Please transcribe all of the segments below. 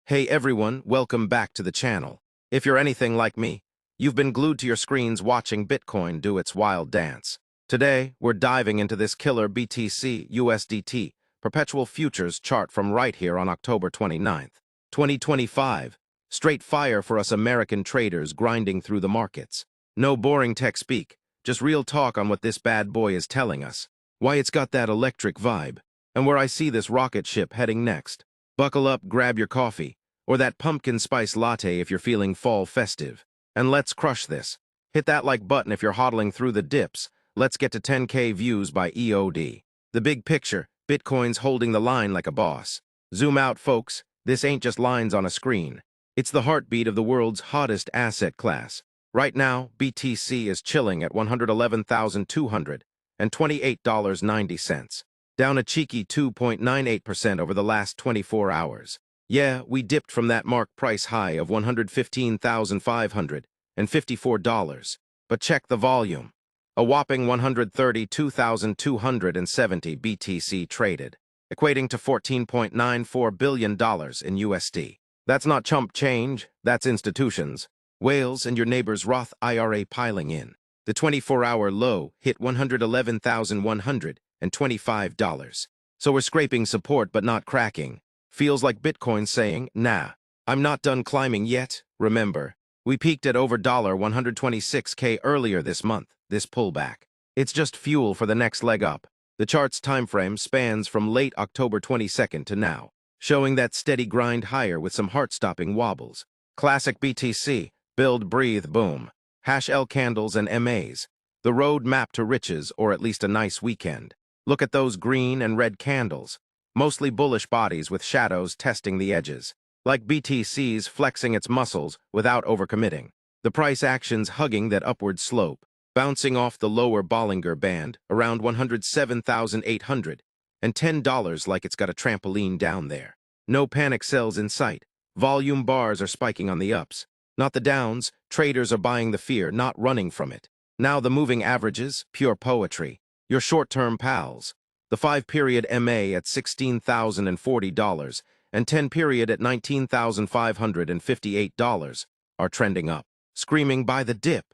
Hey everyone, welcome back to the channel. If you're anything like me, you've been glued to your screens watching Bitcoin do its wild dance. Today, we're diving into this killer BTC USDT perpetual futures chart from right here on October 29th, 2025. Straight fire for us American traders grinding through the markets. No boring tech speak, just real talk on what this bad boy is telling us, why it's got that electric vibe, and where I see this rocket ship heading next. Buckle up, grab your coffee, or that pumpkin spice latte if you're feeling fall festive. And let's crush this. Hit that like button if you're hodling through the dips. Let's get to 10K views by EOD. The big picture, Bitcoin's holding the line like a boss. Zoom out, folks. This ain't just lines on a screen. It's the heartbeat of the world's hottest asset class. Right now, BTC is chilling at $111,228.90. Down a cheeky 2.98% over the last 24 hours. Yeah, we dipped from that mark price high of $115,554. But check the volume. A whopping 132,270 BTC traded, equating to $14.94 billion in USD. That's not chump change, that's institutions. Whales and your neighbor's Roth IRA piling in. The 24-hour low hit $111,125. So we're scraping support but not cracking. Feels like Bitcoin saying, nah, I'm not done climbing yet. Remember, we peaked at over $126K earlier this month, this pullback. It's just fuel for the next leg up. The chart's timeframe spans from late October 22nd to now, showing that steady grind higher with some heart-stopping wobbles. Classic BTC, build, breathe, boom. Hash L candles and MAs. The road map to riches, or at least a nice weekend. Look at those green and red candles. Mostly bullish bodies with shadows testing the edges. Like BTC's flexing its muscles without overcommitting. The price action's hugging that upward slope, bouncing off the lower Bollinger Band around $107,800 and $10 like it's got a trampoline down there. No panic sells in sight. Volume bars are spiking on the ups. Not the downs. Traders are buying the fear, not running from it. Now the moving averages, pure poetry. Your short-term pals. The 5-period MA at $16,040 and 10-period at $19,558 are trending up, screaming by the dip.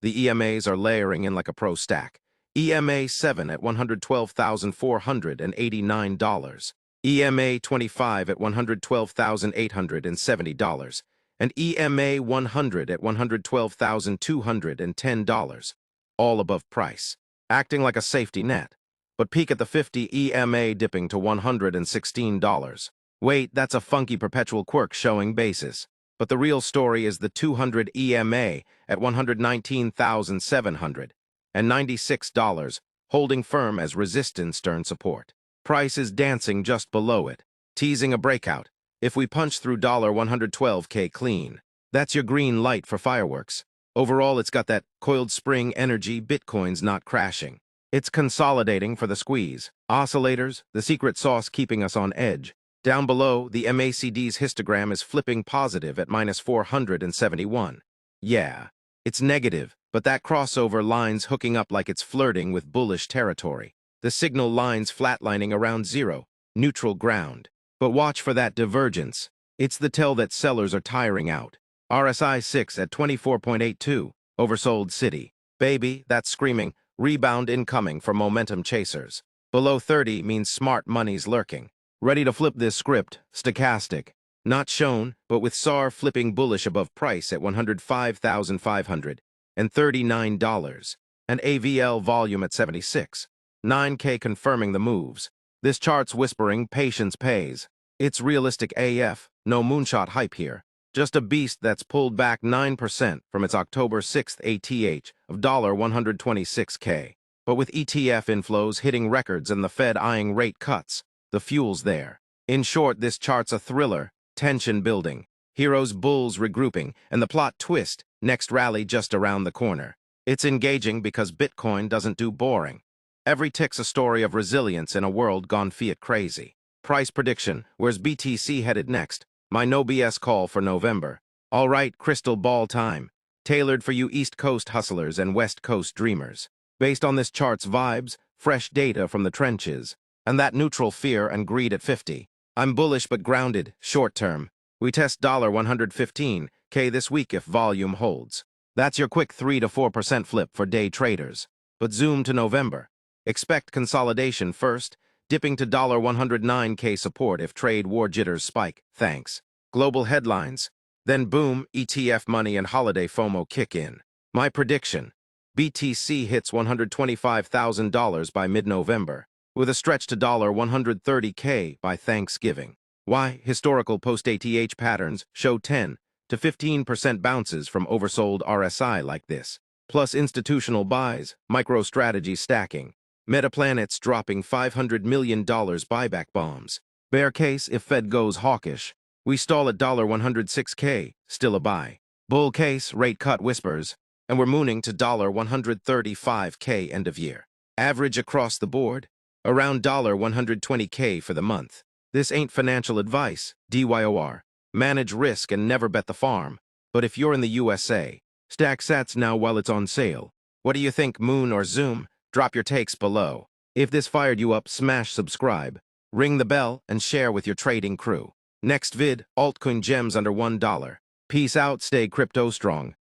The EMAs are layering in like a pro stack. EMA 7 at $112,489, EMA 25 at $112,870, and EMA 100 at $112,210, all above price, acting like a safety net. But peak at the 50 EMA dipping to $116. Wait, that's a funky perpetual quirk showing basis. But the real story is the 200 EMA at $119,700 and $96, holding firm as resistance turn support. Price is dancing just below it, teasing a breakout. If we punch through $112K clean, that's your green light for fireworks. Overall, it's got that coiled spring energy. Bitcoin's not crashing. It's consolidating for the squeeze. Oscillators, the secret sauce keeping us on edge. Down below, the MACD's histogram is flipping positive at -471. Yeah, it's negative, but that crossover line's hooking up like it's flirting with bullish territory. The signal line's flatlining around zero, neutral ground. But watch for that divergence. It's the tell that sellers are tiring out. RSI 6 at 24.82, oversold city. Baby, that's screaming. Rebound incoming for momentum chasers. Below 30 means smart money's lurking. Ready to flip this script, stochastic. Not shown, but with SAR flipping bullish above price at $105,500 and $39. And AVL volume at 76. 9K confirming the moves. This chart's whispering patience pays. It's realistic AF, no moonshot hype here. Just a beast that's pulled back 9% from its October 6th ATH of $126K. But with ETF inflows hitting records and the Fed eyeing rate cuts, the fuel's there. In short, this chart's a thriller, tension building, heroes bulls regrouping, and the plot twist, next rally just around the corner. It's engaging because Bitcoin doesn't do boring. Every tick's a story of resilience in a world gone fiat crazy. Price prediction, where's BTC headed next? My no BS call for November. All right, crystal ball time. Tailored for you East Coast hustlers and West Coast dreamers. Based on this chart's vibes, fresh data from the trenches, and that neutral fear and greed at 50. I'm bullish but grounded, short term. We test $115K this week if volume holds. That's your quick 3 to 4% flip for day traders. But zoom to November. Expect consolidation first, dipping to $109K support if trade war jitters spike. Thanks. Global headlines. Then boom, ETF money and holiday FOMO kick in. My prediction. BTC hits $125,000 by mid-November, with a stretch to $130K by Thanksgiving. Why? Historical post-ATH patterns show 10 to 15% bounces from oversold RSI like this, plus institutional buys, micro-strategy stacking, Metaplanet's dropping $500 million buyback bombs. Bear case if Fed goes hawkish. We stall at $106K, still a buy. Bull case, rate cut whispers, and we're mooning to $135K end of year. Average across the board, around $120K for the month. This ain't financial advice, DYOR. Manage risk and never bet the farm. But if you're in the USA, stack sats now while it's on sale. What do you think, Moon or Zoom? Drop your takes below. If this fired you up, smash subscribe, ring the bell, and share with your trading crew. Next vid, altcoin gems under $1. Peace out, stay crypto strong.